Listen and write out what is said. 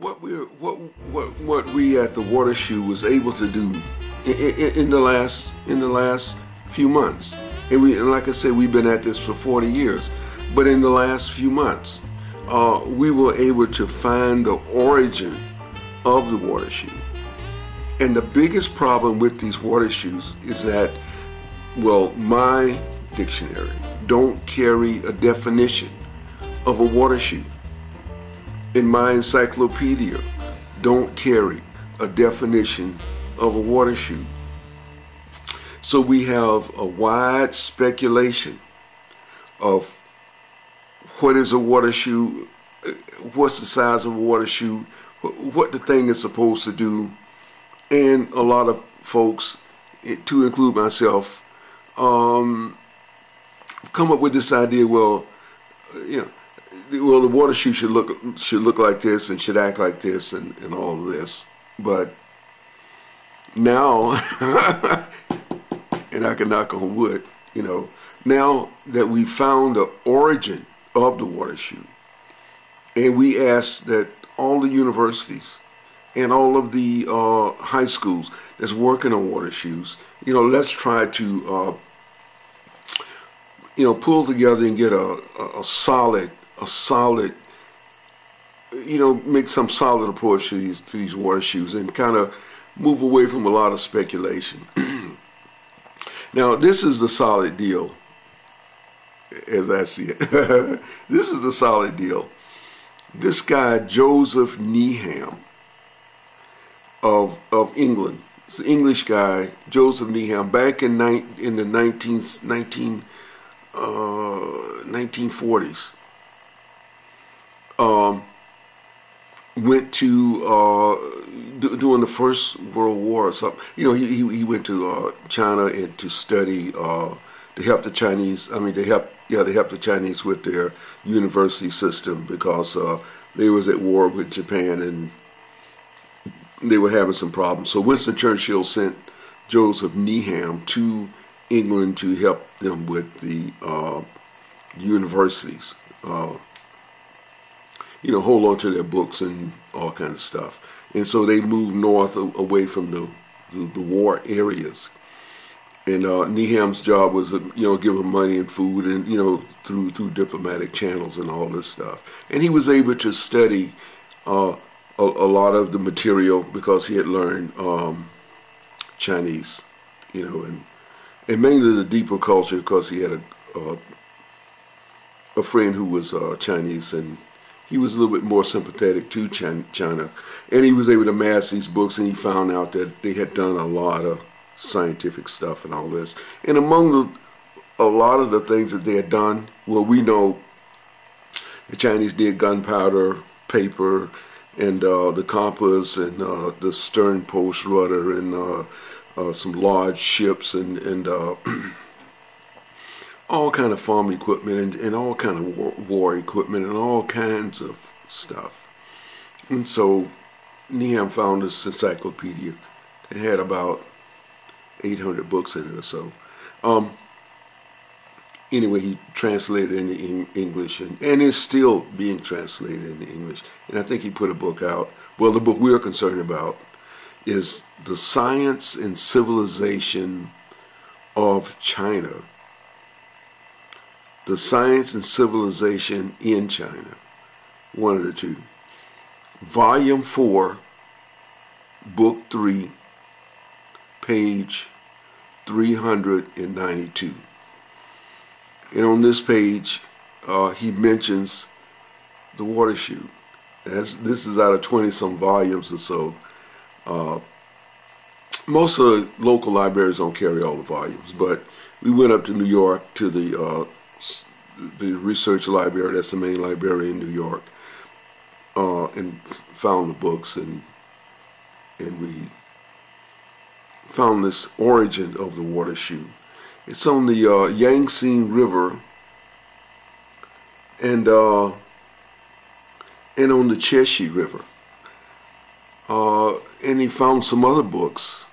what we at the Water Shoe was able to do in the last few months, and like I said, we've been at this for 40 years, but in the last few months, we were able to find the origin of the water shoe. And the biggest problem with these water shoes is that, well, my dictionary don't carry a definition of a water shoe. In my encyclopedia, don't carry a definition of a water shoe. So we have a wide speculation of what is a water shoe, what's the size of a water shoe, what the thing is supposed to do, and a lot of folks, to include myself, come up with this idea. Well, the water shoe should look like this and should act like this and all of this. But now, and I can knock on wood, now that we found the origin of the water shoe, and we ask that all the universities and all of the high schools that's working on water shoes, let's try to pull together and get a solid, make some solid approach to these water shoes and kind of move away from a lot of speculation. Now, this is the solid deal, as I see it. This is the solid deal. This guy, Joseph Needham of England, it's an English guy, Joseph Needham, back in the 1940s. Went to during the First World War or something. He went to China and to study to help the Chinese. To help the Chinese with their university system, because they was at war with Japan and they were having some problems. So Winston Churchill sent Joseph Needham to England to help them with the universities. Hold on to their books and all kinds of stuff. And so they moved north away from the war areas. And Needham's job was, give them money and food and, through diplomatic channels and all this stuff. And he was able to study a lot of the material because he had learned Chinese, and mainly the deeper culture, because he had a friend who was Chinese, and he was a little bit more sympathetic to China. And he was able to amass these books, and he found out that they had done a lot of scientific stuff and all this. And among a lot of the things that they had done, well, we know the Chinese did gunpowder, paper, and the compass, and the stern post rudder, and some large ships, and all kind of farm equipment, and all kind of war equipment, and all kinds of stuff. And so Needham found this encyclopedia. It had about 800 books in it or so. Anyway, he translated it into English, and is still being translated into English. And I think he put a book out. Well, the book we're concerned about is The Science and Civilization of China. The Science and Civilization in China. One of the two. Volume 4, Book 3, page 392. And on this page, he mentions the water shoe. This is out of 20-some volumes or so. Most of the local libraries don't carry all the volumes, but we went up to New York to the research library. That's the main library in New York, and found the books, and we found this origin of the water shoe. It's on the Yangtze River, and on the Cheshire River. And he found some other books